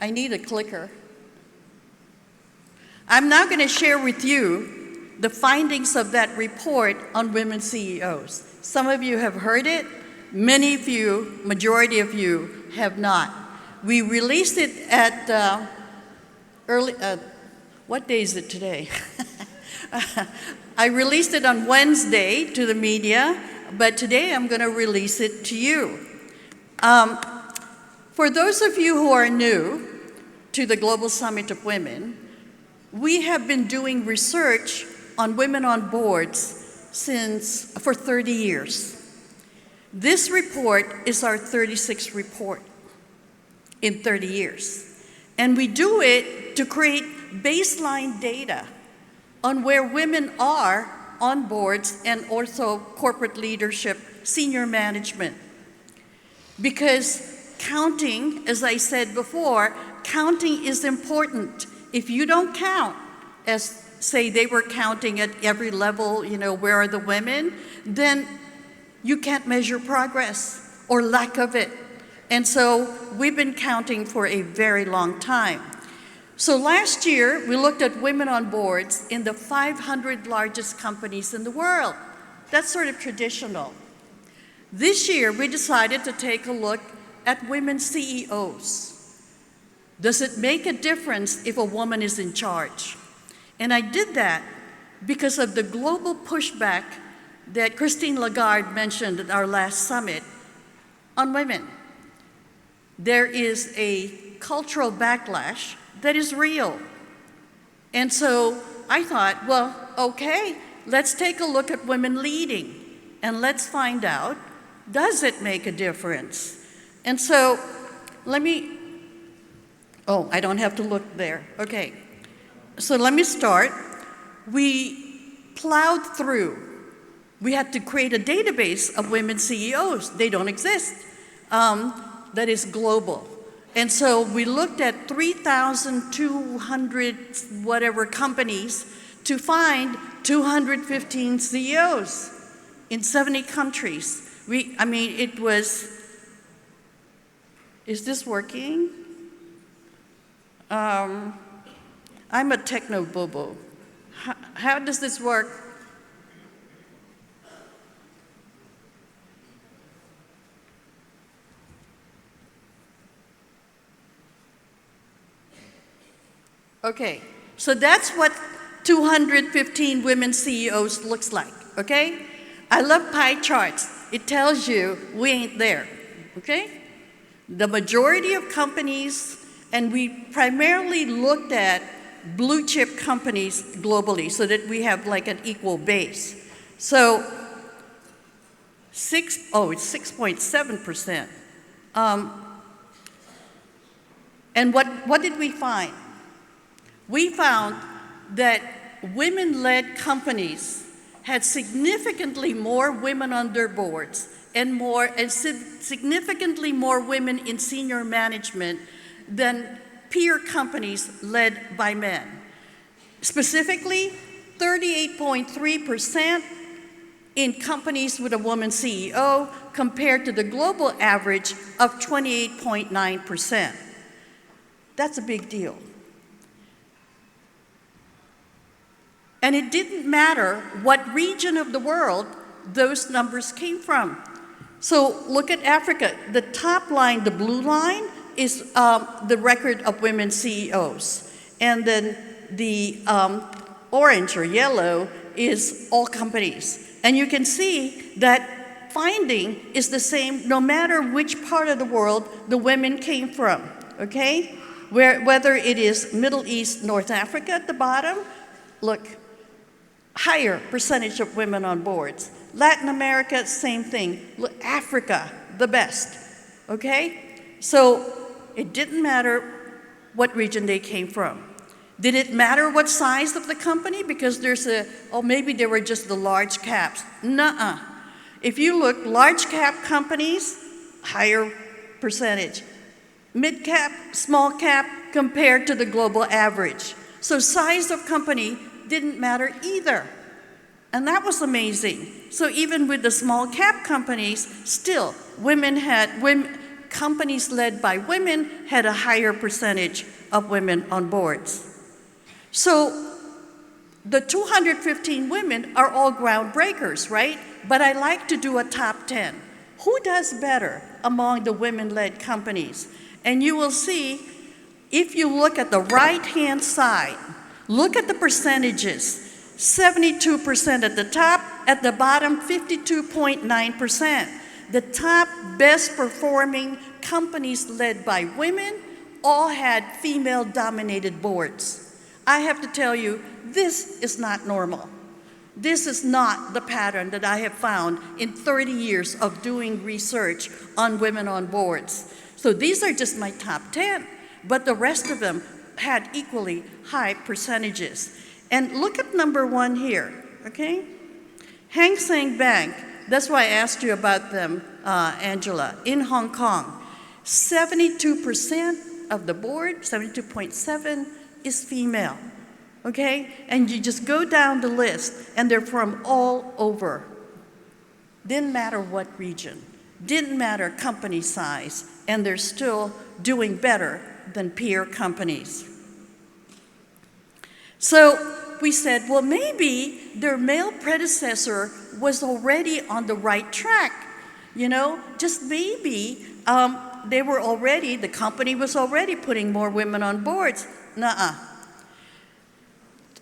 I need a clicker. I'm now going to share with you the findings of that report on women CEOs. Some of you have heard it. Many of you, majority of you, have not. We released it at what day is it today? I released it on Wednesday to the media, but today I'm going to release it to you. For those of you who are new to the Global Summit of Women, we have been doing research on women on boards for 30 years. This report is our 36th report in 30 years. And we do it to create baseline data on where women are on boards and also corporate leadership, senior management. Because counting, as I said before, counting is important. If you don't count, as say they were counting at every level, where are the women, then you can't measure progress or lack of it. And so we've been counting for a very long time. So last year, we looked at women on boards in the 500 largest companies in the world. That's sort of traditional. This year, we decided to take a look at women CEOs. Does it make a difference if a woman is in charge? And I did that because of the global pushback that Christine Lagarde mentioned at our last summit on women. There is a cultural backlash that is real. And so I thought, well, okay, let's take a look at women leading and let's find out, does it make a difference? And so I don't have to look there. Okay, so let me start. We plowed through. We had to create a database of women CEOs. They don't exist. That is global. And so we looked at 3,200 whatever companies to find 215 CEOs in 70 countries. It was, is this working? I'm a techno boo-boo. How does this work? Okay, so that's what 215 women CEOs looks like, okay? I love pie charts. It tells you we ain't there, okay? The majority of companies, and we primarily looked at blue chip companies globally so that we have like an equal base. So it's 6.7%. And what did we find? We found that women-led companies had significantly more women on their boards and significantly more women in senior management than peer companies led by men. Specifically, 38.3% in companies with a woman CEO compared to the global average of 28.9%. That's a big deal. And it didn't matter what region of the world those numbers came from. So look at Africa. The top line, the blue line, is the record of women CEOs. And then the orange or yellow is all companies. And you can see that finding is the same no matter which part of the world the women came from, okay? Whether it is Middle East, North Africa at the bottom, look, higher percentage of women on boards. Latin America, same thing. Africa, the best, okay? So it didn't matter what region they came from. Did it matter what size of the company? Because maybe they were just the large caps. Nuh-uh. If you look, large cap companies, higher percentage. Mid cap, small cap, compared to the global average. So size of company didn't matter either. And that was amazing. So even with the small cap companies, still, companies led by women had a higher percentage of women on boards. So the 215 women are all groundbreakers, right? But I like to do a top 10. Who does better among the women-led companies? And you will see, if you look at the right-hand side, look at the percentages. 72% at the top, at the bottom, 52.9%. The top best performing companies led by women all had female-dominated boards. I have to tell you, this is not normal. This is not the pattern that I have found in 30 years of doing research on women on boards. So these are just my top 10, but the rest of them had equally high percentages. And look at number 1 here, okay? Hang Seng Bank, that's why I asked you about them, Angela, in Hong Kong. 72% of the board, 72.7, is female, okay? And you just go down the list, and they're from all over. Didn't matter what region, didn't matter company size, and they're still doing better than peer companies. So we said, well, maybe their male predecessor was already on the right track. You know, just maybe the company was already putting more women on boards. Nuh-uh.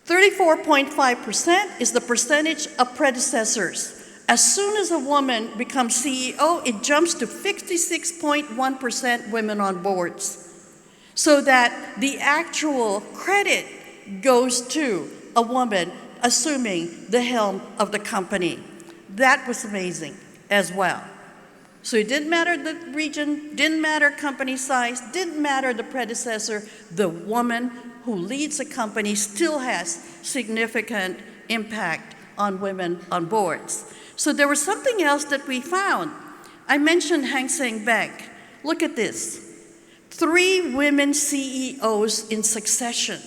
34.5% is the percentage of predecessors. As soon as a woman becomes CEO, it jumps to 56.1% women on boards. So that the actual credit goes to a woman assuming the helm of the company. That was amazing as well. So it didn't matter the region, didn't matter company size, didn't matter the predecessor. The woman who leads a company still has significant impact on women on boards. So there was something else that we found. I mentioned Hang Seng Bank. Look at this. 3 women CEOs in succession,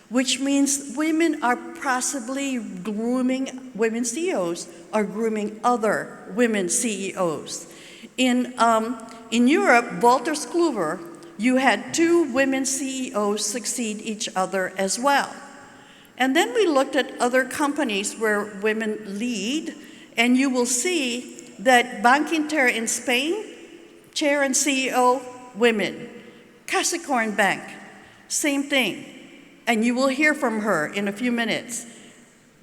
which means women are possibly grooming, women CEOs are grooming other women CEOs. In Europe, Wolters Kluwer, you had 2 women CEOs succeed each other as well. And then we looked at other companies where women lead, and you will see that Bank Inter in Spain, chair and CEO, women. Capricorn Bank, same thing. And you will hear from her in a few minutes.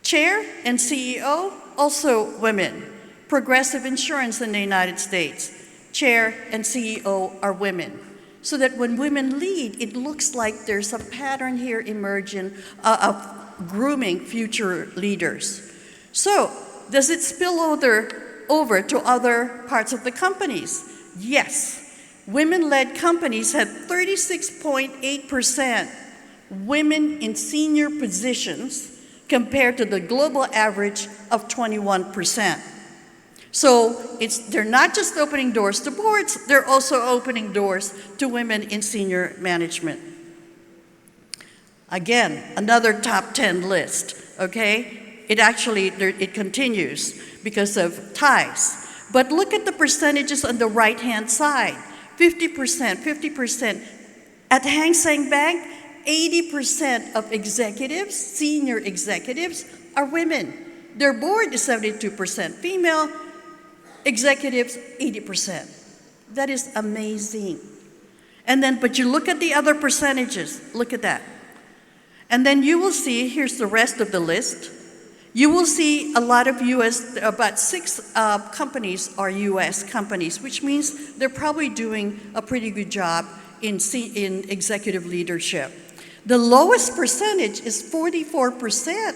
Chair and CEO, also women. Progressive Insurance in the United States, chair and CEO are women. So that when women lead, it looks like there's a pattern here emerging of grooming future leaders. So, does it spill over to other parts of the companies? Yes. Women-led companies had 36.8% women in senior positions compared to the global average of 21%. So they're not just opening doors to boards, they're also opening doors to women in senior management. Again, another top 10 list, okay? It continues because of ties. But look at the percentages on the right-hand side. 50%. At Hang Seng Bank, 80% of executives, senior executives, are women. Their board is 72% female, executives 80%. That is amazing. And then, but you look at the other percentages, look at that. And then you will see, here's the rest of the list. You will see a lot of about 6 companies are US companies, which means they're probably doing a pretty good job in executive leadership. The lowest percentage is 44%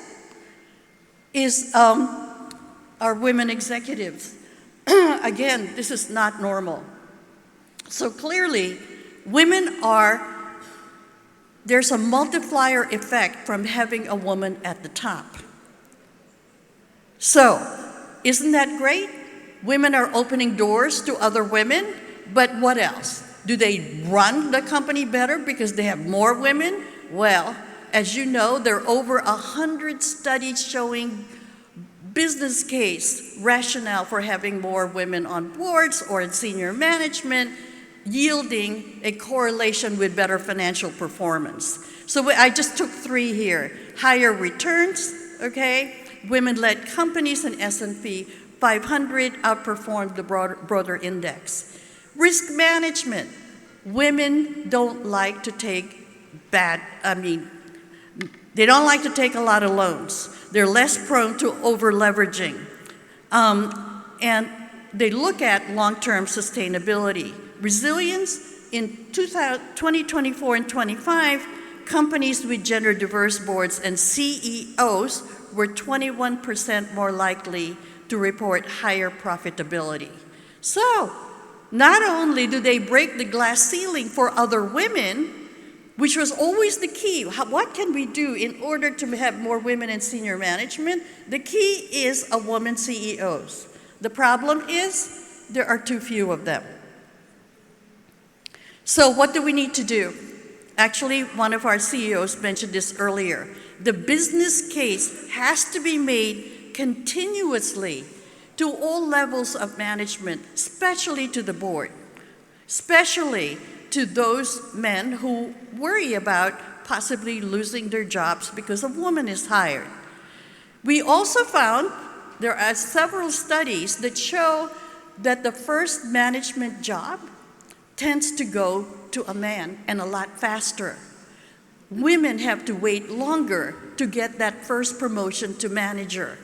are women executives. Again, this is not normal. So clearly, there's a multiplier effect from having a woman at the top. So, isn't that great? Women are opening doors to other women, but what else? Do they run the company better because they have more women? Well, as you know, there are over 100 studies showing business case rationale for having more women on boards or in senior management. yielding a correlation with better financial performance. So I just took 3 here. Higher returns, okay? Women-led companies in S&P 500 outperformed the broader index. Risk management. Women don't like to take they don't like to take a lot of loans. They're less prone to over-leveraging. And they look at long-term sustainability. Resilience, in 2024 and 25, companies with gender-diverse boards and CEOs were 21% more likely to report higher profitability. So, not only do they break the glass ceiling for other women, which was always the key. What can we do in order to have more women in senior management? The key is a woman CEOs. The problem is there are too few of them. So what do we need to do? Actually, one of our CEOs mentioned this earlier. The business case has to be made continuously to all levels of management, especially to the board, especially to those men who worry about possibly losing their jobs because a woman is hired. We also found there are several studies that show that the first management job tends to go to a man and a lot faster. Women have to wait longer to get that first promotion to manager.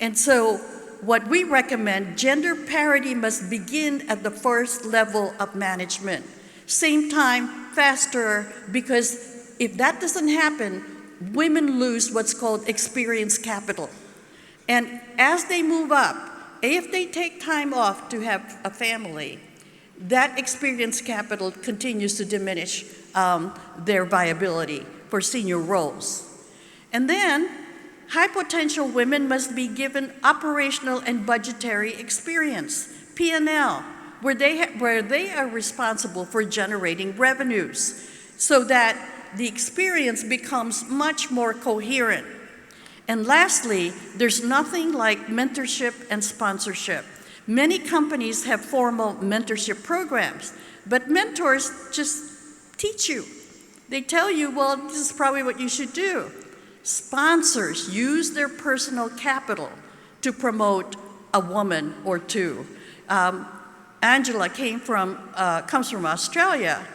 And so what we recommend, gender parity must begin at the first level of management. Same time, faster, because if that doesn't happen, women lose what's called experience capital. And as they move up, if they take time off to have a family, that experience capital continues to diminish their viability for senior roles. And then, high potential women must be given operational and budgetary experience, P&L, where they are responsible for generating revenues so that the experience becomes much more coherent. And lastly, there's nothing like mentorship and sponsorship. Many companies have formal mentorship programs, but mentors just teach you. They tell you, well, this is probably what you should do. Sponsors use their personal capital to promote a woman or two. Angela comes from Australia.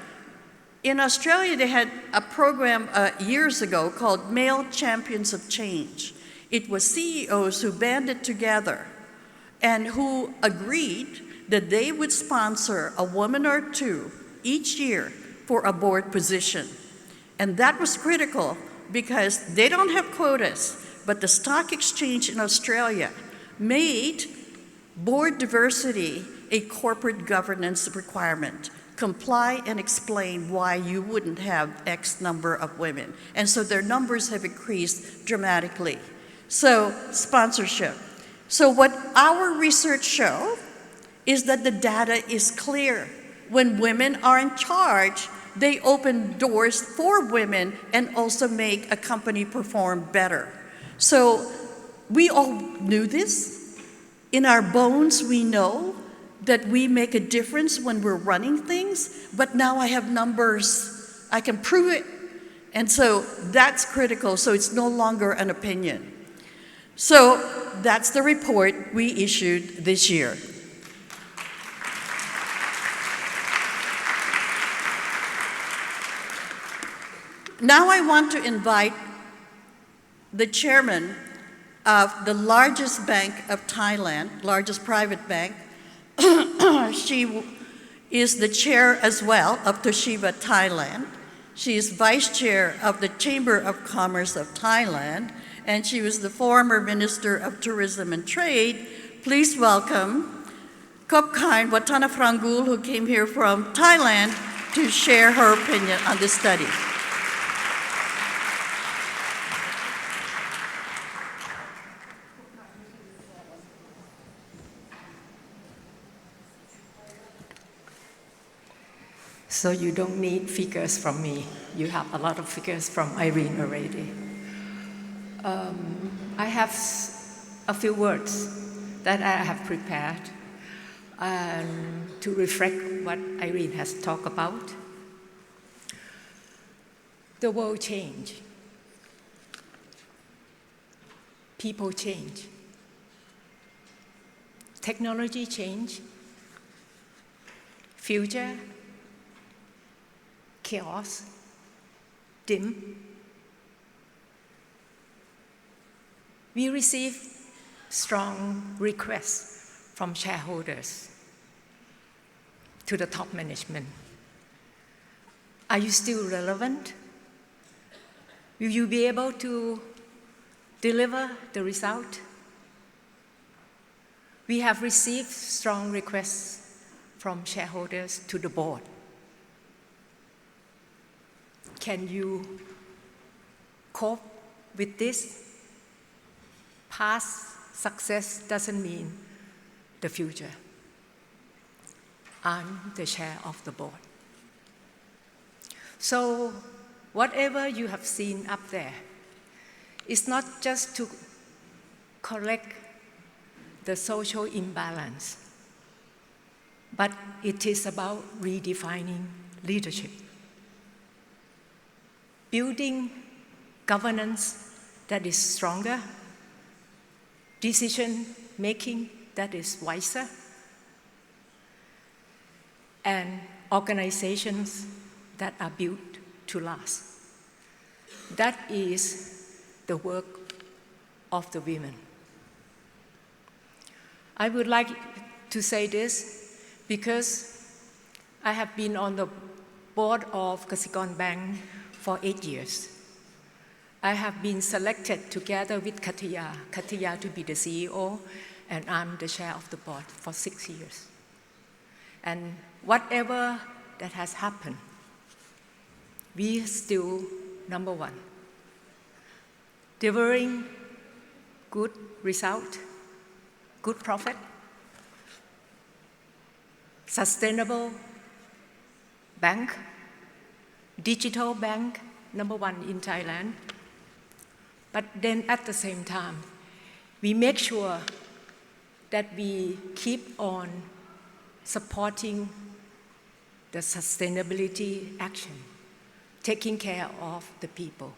In Australia, they had a program years ago called Male Champions of Change. It was CEOs who banded together and who agreed that they would sponsor a woman or two each year for a board position. And that was critical because they don't have quotas, but the stock exchange in Australia made board diversity a corporate governance requirement. Comply and explain why you wouldn't have X number of women. And so their numbers have increased dramatically. So, sponsorship. So what our research shows is that the data is clear. When women are in charge, they open doors for women and also make a company perform better. So we all knew this. In our bones, we know that we make a difference when we're running things, but now I have numbers. I can prove it. And so that's critical, so it's no longer an opinion. So that's the report we issued this year. Now I want to invite the chairman of the largest bank of Thailand, largest private bank. She is the chair as well of Toshiba Thailand. She is vice chair of the Chamber of Commerce of Thailand, and she was the former Minister of Tourism and Trade. Please welcome Kopkain Watanafrangul, who came here from Thailand to share her opinion on this study. So you don't need figures from me. You have a lot of figures from Irene already. I have a few words that I have prepared. and to reflect what Irene has talked about. The world changed. People change. Technology change. Future, chaos, dim. We receive strong requests from shareholders to the top management. Are you still relevant? Will you be able to deliver the result? We have received strong requests from shareholders to the board. Can you cope with this? Past success doesn't mean the future. I'm the chair of the board. So whatever you have seen up there is not just to correct the social imbalance, but it is about redefining leadership, building governance that is stronger, decision-making that is wiser, and organizations that are built to last. That is the work of the women. I would like to say this because I have been on the board of Kasikorn Bank for 8 years. I have been selected together with Katya to be the CEO, and I'm the chair of the board for 6 years. And whatever that has happened, we are still number one. Delivering good result, good profit, sustainable bank, digital bank, number one in Thailand. But then at the same time, we make sure that we keep on supporting the sustainability action, taking care of the people.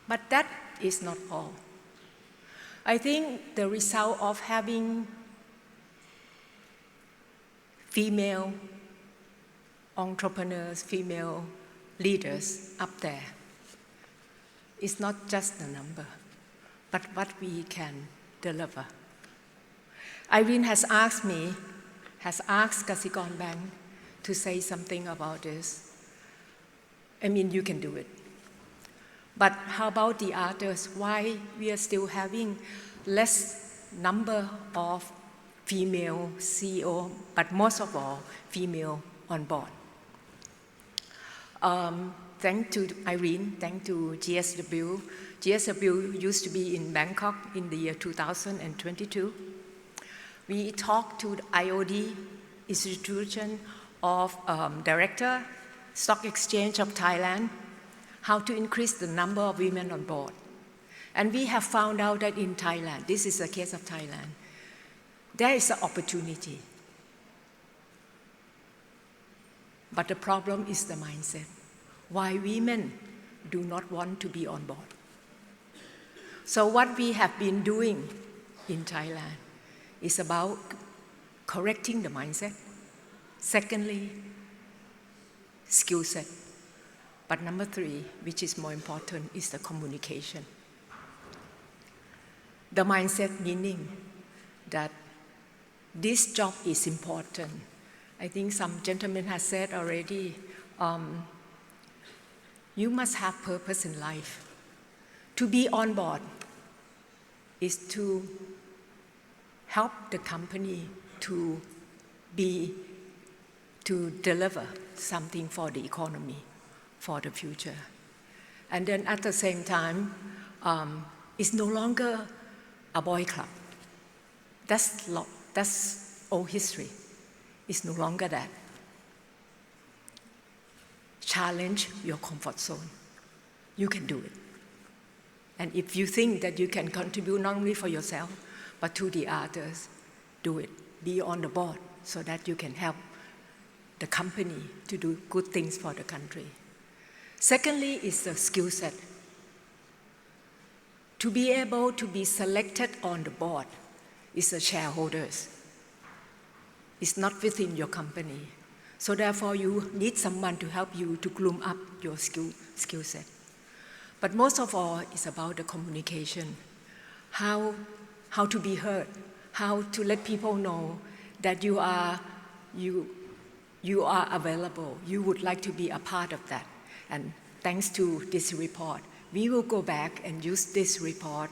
But that is not all. I think the result of having female entrepreneurs, female leaders up there is not just the number, but what we can deliver. Irene has asked Kasikorn Bank to say something about this. I mean, you can do it. But how about the others? Why we are still having less number of female CEO, but most of all, female on board? Thanks to Irene, thanks to GSW. GSW used to be in Bangkok in the year 2022. We talked to the IOD, Institution of Director, Stock Exchange of Thailand, how to increase the number of women on board. And we have found out that in Thailand, this is the case of Thailand, there is an opportunity. But the problem is the mindset. Why women do not want to be on board. So what we have been doing in Thailand is about correcting the mindset. Secondly, skill set. But number 3, which is more important, is the communication. The mindset meaning that this job is important. I think some gentlemen have said already, you must have purpose in life. To be on board is to help the company to deliver something for the economy, for the future. And then at the same time, it's no longer a boy club. That's old history. It's no longer that. Challenge your comfort zone. You can do it. And if you think that you can contribute not only for yourself, but to the others, do it. Be on the board so that you can help the company to do good things for the country. Secondly is the skill set. To be able to be selected on the board is the shareholders. It's not within your company. So therefore you need someone to help you to groom up your skill set. But most of all, it's about the communication. How to be heard, how to let people know that you are available, you would like to be a part of that. And thanks to this report, we will go back and use this report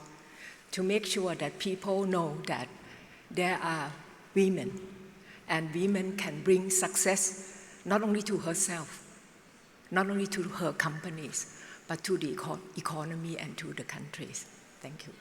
to make sure that people know that there are women, and women can bring success not only to herself, not only to her companies, but to the economy and to the countries. Thank you.